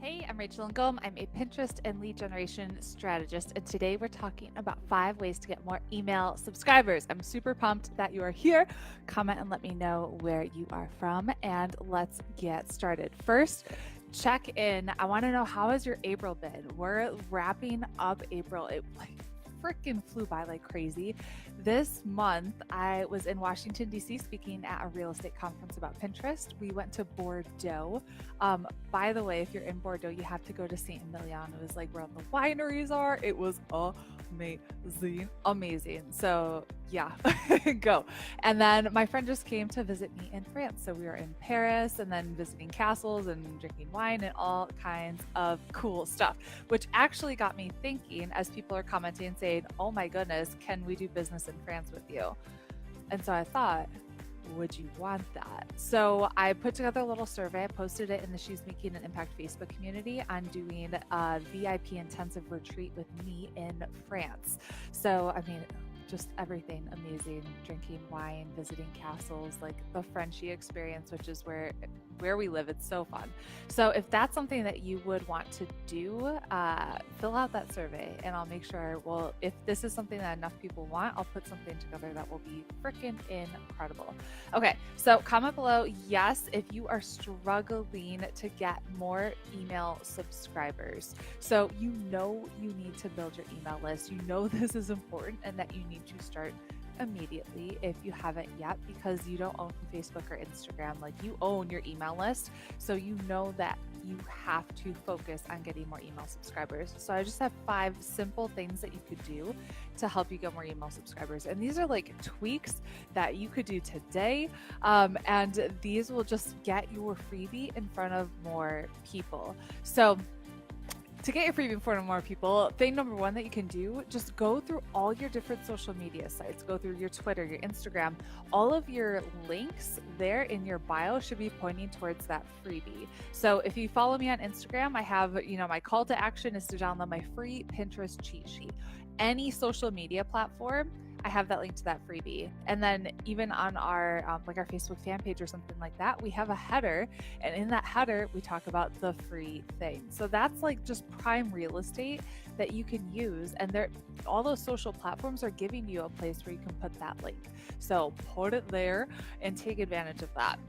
Hey, I'm Rachel Ngom. I'm a Pinterest and lead generation strategist, and today we're talking about 5 ways to get more email subscribers. I'm super pumped that you are here. Comment and let me know where you are from, and let's get started. First, check in. I want to know, how has your April been? We're wrapping up April. It freaking flew by like crazy. This month, I was in Washington, D.C., speaking at a real estate conference about Pinterest. We went to Bordeaux. By the way, if you're in Bordeaux, you have to go to Saint Emilion. It was like where all the wineries are. It was amazing. So yeah, go. And then my friend just came to visit me in France. So we were in Paris and then visiting castles and drinking wine and all kinds of cool stuff, which actually got me thinking as people are commenting and saying, oh my goodness, can we do business in France with you? And so I thought, would you want that? So I put together a little survey. I posted it in the She's Making an Impact Facebook community on doing a VIP intensive retreat with me in France. So, I mean, just everything amazing, drinking wine, visiting castles, like the Frenchy experience, which is where we live. It's so fun. So if that's something that you would want to do, fill out that survey and I'll make sure, well, if this is something that enough people want, I'll put something together that will be freaking incredible. Okay, so comment below, yes, if you are struggling to get more email subscribers. So you know you need to build your email list. You know this is important and that you need to start immediately if you haven't yet, because you don't own Facebook or Instagram. Like, you own your email list, so you know that you have to focus on getting more email subscribers. So I just have 5 simple things that you could do to help you get more email subscribers, and these are like tweaks that you could do today, and these will just get your freebie in front of more people. So to get your freebie in front of more people, thing number 1 that you can do, just go through all your different social media sites. Go through your Twitter, your Instagram. All of your links there in your bio should be pointing towards that freebie. So if you follow me on Instagram, I have, my call to action is to download my free Pinterest cheat sheet. Any social media platform, I have that link to that freebie. And then even on our our Facebook fan page or something like that, we have a header, and in that header we talk about the free thing. So that's like just prime real estate that you can use, and all those social platforms are giving you a place where you can put that link. So put it there and take advantage of that.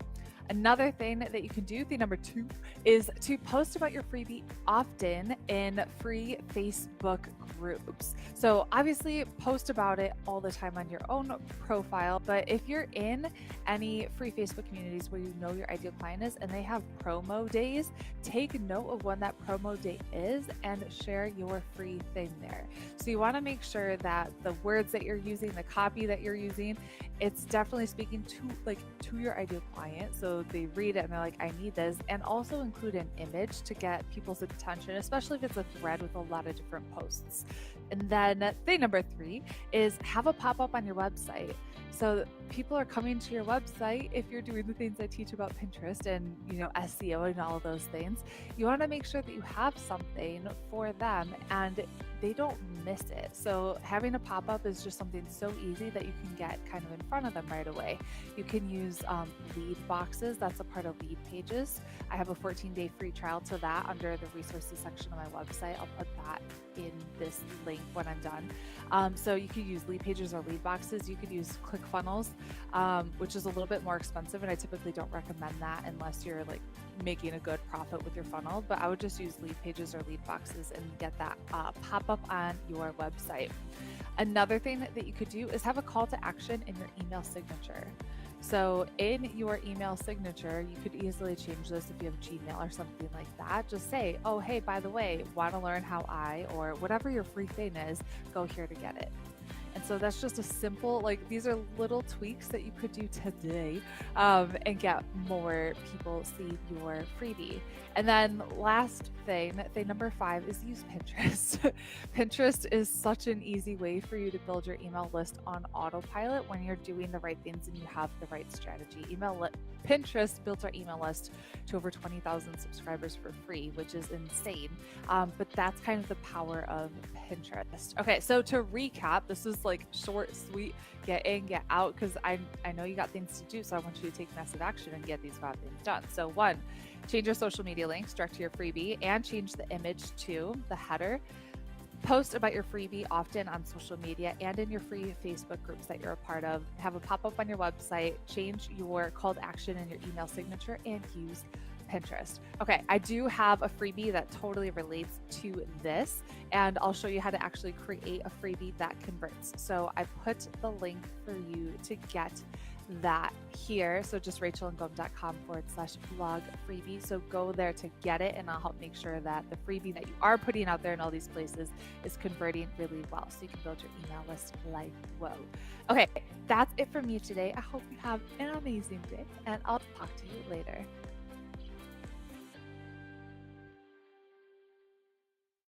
Another thing that you can do, thing number 2, is to post about your freebie often in free Facebook groups. So obviously post about it all the time on your own profile, but if you're in any free Facebook communities where you know your ideal client is and they have promo days, take note of when that promo day is and share your free thing there. So you want to make sure that the words that you're using, the copy that you're using, it's definitely speaking to your ideal client. So they read it and they're like, I need this. And also include an image to get people's attention, especially if it's a thread with a lot of different posts. And then thing number 3 is have a pop-up on your website. So people are coming to your website if you're doing the things I teach about Pinterest and SEO and all of those things. You want to make sure that you have something for them and they don't miss it. So having a pop-up is just something so easy that you can get kind of in front of them right away. You can use lead boxes. That's a part of lead pages. I have a 14-day free trial to that under the resources section of my website. I'll put that in this link when I'm done. So you could use lead pages or lead boxes. You could use ClickFunnels, which is a little bit more expensive, and I typically don't recommend that unless you're like making a good profit with your funnel. But I would just use lead pages or lead boxes and get that pop up on your website. Another thing that you could do is have a call to action in your email signature. So in your email signature, you could easily change this if you have Gmail or something like that. Just say, oh, hey, by the way, want to learn how or whatever your free thing is, go here to get it. And so that's just a simple, these are little tweaks that you could do today and get more people see your freebie. And then last thing number 5 is use Pinterest. Pinterest is such an easy way for you to build your email list on autopilot when you're doing the right things and you have the right strategy. Pinterest built our email list to over 20,000 subscribers for free, which is insane. But that's kind of the power of Pinterest. Okay, so to recap, this is like short, sweet, get in, get out, because I know you got things to do. So I want you to take massive action and get these 5 things done. So one, change your social media links direct to your freebie and change the image to the header. Post about your freebie often on social media and in your free Facebook groups that you're a part of. Have a pop up on your website, change your call to action in your email signature, and use Pinterest. Okay, I do have a freebie that totally relates to this, and I'll show you how to actually create a freebie that converts. So I put the link for you to get that here. So just rachelandgom.com/blog freebie. So go there to get it, and I'll help make sure that the freebie that you are putting out there in all these places is converting really well. So you can build your email list like whoa. Okay, that's it from me today. I hope you have an amazing day, and I'll talk to you later.